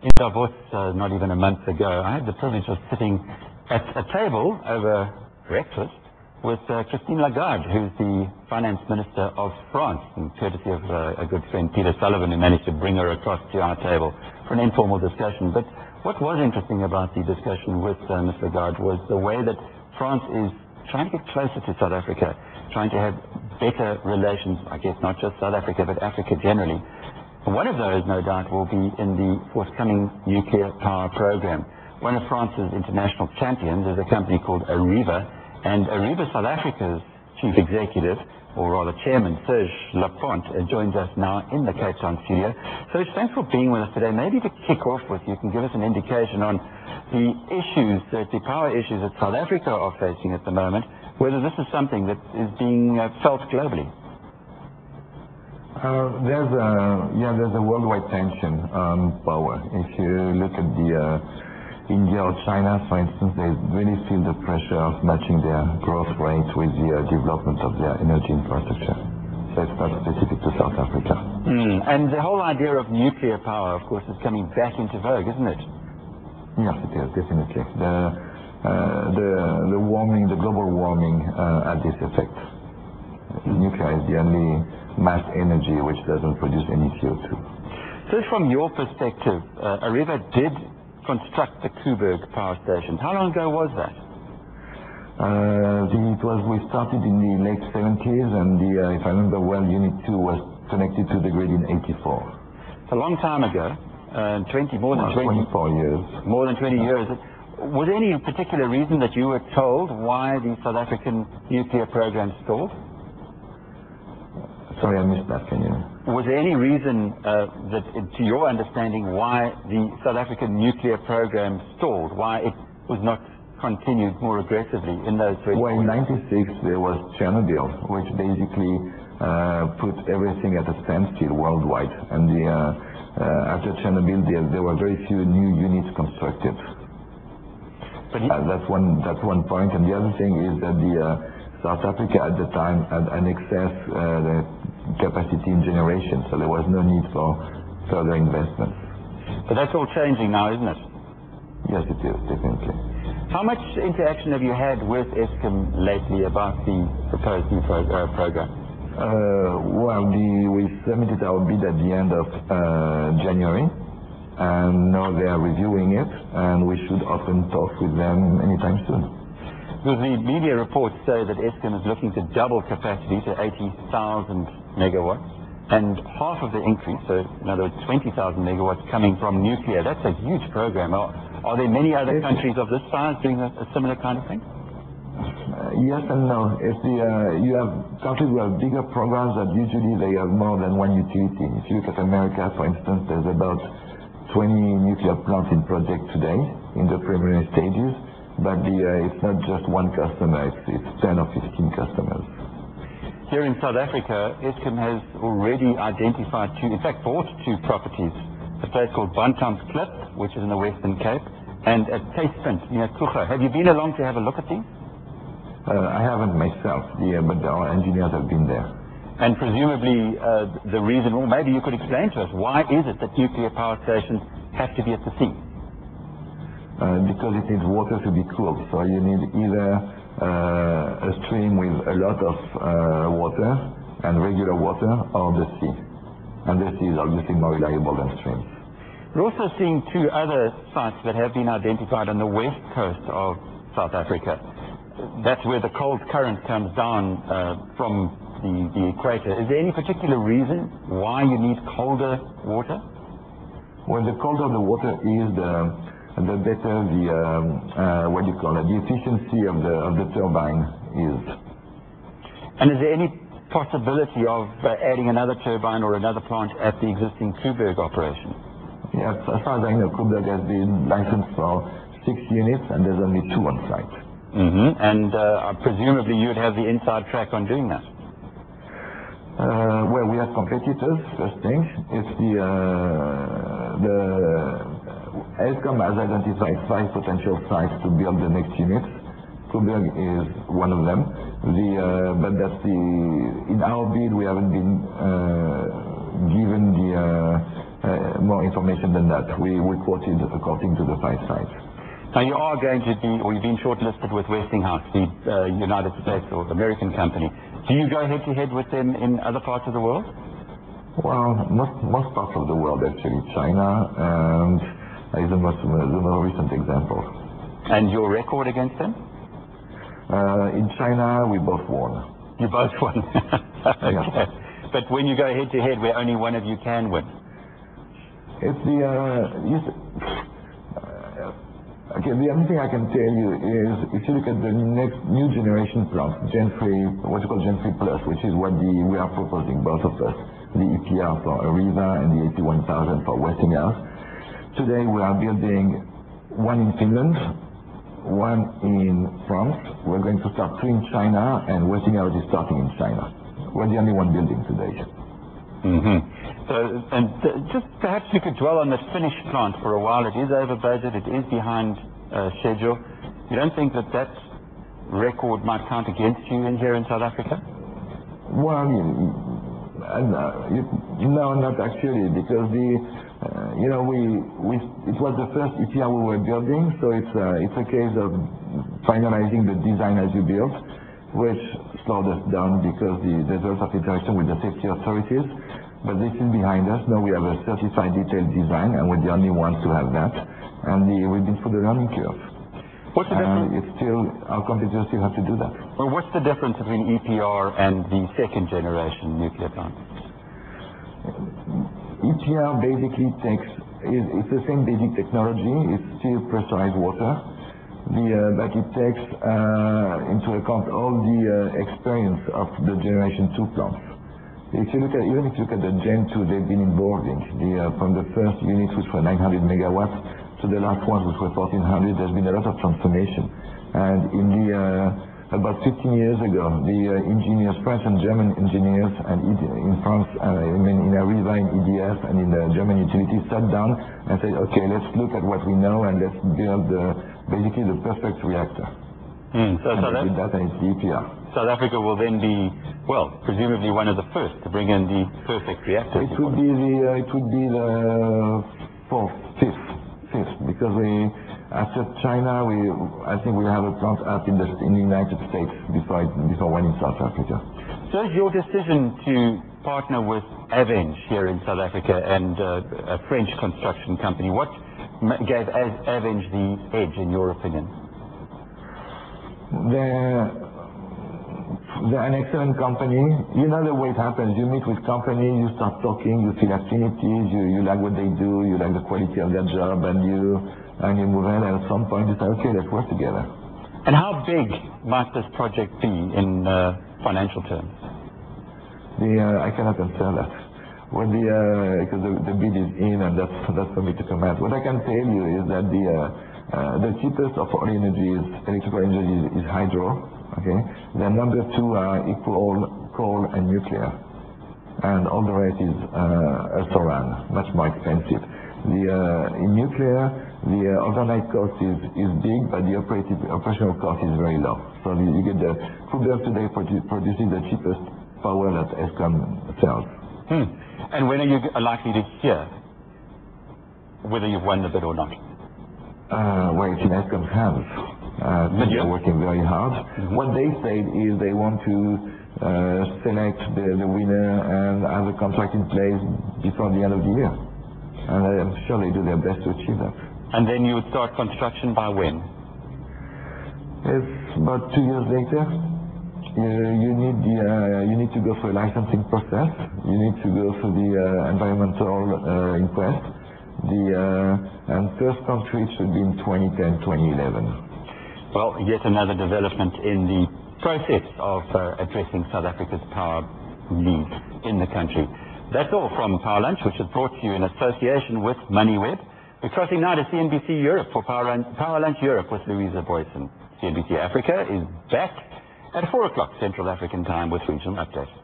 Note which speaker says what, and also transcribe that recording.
Speaker 1: in Davos not even a month ago, I had the privilege of sitting at a table over breakfast with Christine Lagarde, who's the finance minister of France, and courtesy of a good friend, Peter Sullivan, who managed to bring her across to our table for an informal discussion. But what was interesting about the discussion with Ms. Lagarde was the way that France is trying to get closer to South Africa, trying to have better relations, I guess not just South Africa, but Africa generally. One of those, no doubt, will be in the forthcoming nuclear power program. One of France's international champions is a company called Areva, and Areva South Africa's chief executive, or rather chairman, Serge Lafont, joins us now in the Cape Town studio. Serge, thanks for being with us today. Maybe to kick off with, you can give us an indication on the issues, the power issues that South Africa are facing at the moment, whether this is something that is being felt globally.
Speaker 2: There's a worldwide tension on power. If you look at the India or China, for instance, they really feel the pressure of matching their growth rate with the development of their energy infrastructure. So it's not specific to South Africa.
Speaker 1: And the whole idea of nuclear power, of course, is coming back into vogue, isn't it?
Speaker 2: Yes, it is, definitely. The global warming had this effect. Nuclear is the only mass energy which doesn't produce any CO2.
Speaker 1: So from your perspective, Areva did construct the Koeberg power station. How long ago was that?
Speaker 2: We started in the late 70s, and if I remember well, Unit 2 was connected to the grid in 84.
Speaker 1: It's a long time ago, more than
Speaker 2: 24 years.
Speaker 1: More than 20 years. Was there any particular reason that you were told why the South African nuclear program stalled?
Speaker 2: Sorry, I missed that. Can you?
Speaker 1: Was there any reason that, to your understanding, why the South African nuclear program stalled, why it was not continued more aggressively in those 20 years?
Speaker 2: Well, in '96 there was Chernobyl, which basically put everything at a standstill worldwide. And after Chernobyl, there were very few new units constructed. But that's one point. And the other thing is that South Africa at the time had an excess capacity in generation, so there was no need for further investments.
Speaker 1: But that's all changing now, isn't it?
Speaker 2: Yes, it is, definitely.
Speaker 1: How much interaction have you had with Eskom lately about the proposed new program?
Speaker 2: We submitted our bid at the end of January, and now they are reviewing it, and we should often talk with them anytime soon.
Speaker 1: Because the media reports say that Eskom is looking to double capacity to 80,000 megawatts, and half of the increase, so in other words 20,000 megawatts, coming from nuclear. That's a huge program. Are there many other countries of this size doing a similar kind of thing?
Speaker 2: Yes and no. You have countries who have bigger programs that usually they have more than one utility. If you look at America, for instance, there's about 20 nuclear plants in project today in the preliminary stages. But it's not just one customer, it's 10 or 15 customers.
Speaker 1: Here in South Africa, Eskom has already identified bought two properties. A place called Bantam's Klip, which is in the Western Cape, and a Tastepunt near Kucha. Have you been along to have a look at these?
Speaker 2: I haven't myself, but our engineers have been there.
Speaker 1: And presumably the reason, or maybe you could explain to us, why is it that nuclear power stations have to be at the sea?
Speaker 2: Because it needs water to be cooled. So you need either a stream with a lot of water and regular water, or the sea. And the sea is obviously more reliable than streams.
Speaker 1: We're also seeing two other sites that have been identified on the west coast of South Africa. That's where the cold current comes down from the equator. Is there any particular reason why you need colder water?
Speaker 2: Well, the colder the water is, the better the efficiency of the turbine is.
Speaker 1: And is there any possibility of adding another turbine or another plant at the existing Koeberg operation?
Speaker 2: Yes, as far as I know, Koeberg has been licensed for 6 units, and there's only 2 on site.
Speaker 1: And presumably you'd have the inside track on doing that.
Speaker 2: Well, we have competitors, first thing. It's the Eskom has identified 5 potential sites to build the next units. Koeberg is one of them. But in our bid, we haven't been given more information than that. We quoted according to the 5 sites.
Speaker 1: Now you are going to be, or you've been shortlisted with Westinghouse, the United States or American company. Do you go head-to-head with them in other parts of the world?
Speaker 2: Well, most parts of the world actually. China and is the most recent example.
Speaker 1: And your record against them?
Speaker 2: In China, we both won.
Speaker 1: You both won. Okay.
Speaker 2: Yeah.
Speaker 1: But when you go head-to-head, where only one of you can win?
Speaker 2: It's okay, the only thing I can tell you is if you look at the next new generation plants, Gen 3, what you call Gen 3 Plus, which is what we are proposing, both of us, the EPR for Areva and the AP1000 for Westinghouse. Today we are building one in Finland, one in France. We're going to start 2 in China, and Westinghouse is starting in China. We're the only one building today.
Speaker 1: So, just perhaps you could dwell on the finished plant for a while. It is over budget, it is behind schedule. You don't think that that record might count against you here in South Africa?
Speaker 2: Well, no, not actually, because it was the first EPR we were building, so it's a case of finalizing the design as you build, which slowed us down because there's a lot of interaction with the safety authorities. But this is behind us. Now we have a certified detailed design, and we're the only ones to have that. And we've been through the learning curve.
Speaker 1: What's the difference?
Speaker 2: Our competitors still have to do that.
Speaker 1: Well, what's the difference between EPR and the second generation nuclear plant?
Speaker 2: EPR basically it's the same basic technology. It's still pressurized water. But it takes into account all the experience of the generation 2 plants. Even if you look at the Gen 2 they've been involving, from the first units which were 900 megawatts to the last ones which were 1400, there's been a lot of transformation. And about 15 years ago, the engineers, French and German engineers, and in France, in Areva, in EDF, and in the German utilities sat down and said, okay, let's look at what we know and let's build basically the perfect reactor.
Speaker 1: So
Speaker 2: did that, and it's the EPR.
Speaker 1: South Africa will then be, well, presumably one of the first to bring in the perfect reactor.
Speaker 2: It would be the fifth, because after China, I think we have a plant up in the United States before one in South Africa.
Speaker 1: So is your decision to partner with Avenge here in South Africa and a French construction company, what gave Avenge the edge in your opinion?
Speaker 2: They're an excellent company. You know the way it happens. You meet with companies, you start talking, you feel affinities, you like what they do, you like the quality of their job, and you move on, and at some point you say, okay, let's work together.
Speaker 1: And how big might this project be in financial terms?
Speaker 2: I cannot answer that. Because the bid is in, and that's for me to comment. What I can tell you is that the cheapest of all electrical energy is hydro. Okay, the number 2 are coal and nuclear, and all the rest is solar, much more expensive. In nuclear, the overnight cost is big, but the operational cost is very low. So you get the Koeberg today produces the cheapest power that Eskom sells.
Speaker 1: And when are you likely to hear whether you've won the bid or not?
Speaker 2: Well, it's in Eskom's hands. They're working very hard. What they said is they want to select the winner and have a contract in place before the end of the year. And I'm sure they do their best to achieve that.
Speaker 1: And then you would start construction by when?
Speaker 2: It's about 2 years later. You need to go through a licensing process. You need to go through the environmental inquest. And first country should be in 2010, 2011.
Speaker 1: Well, yet another development in the process of addressing South Africa's power needs in the country. That's all from Power Lunch, which is brought to you in association with MoneyWeb. We're crossing now to CNBC Europe for Power Lunch Europe with Louisa Boyson. CNBC Africa is back at 4 o'clock Central African time with regional updates.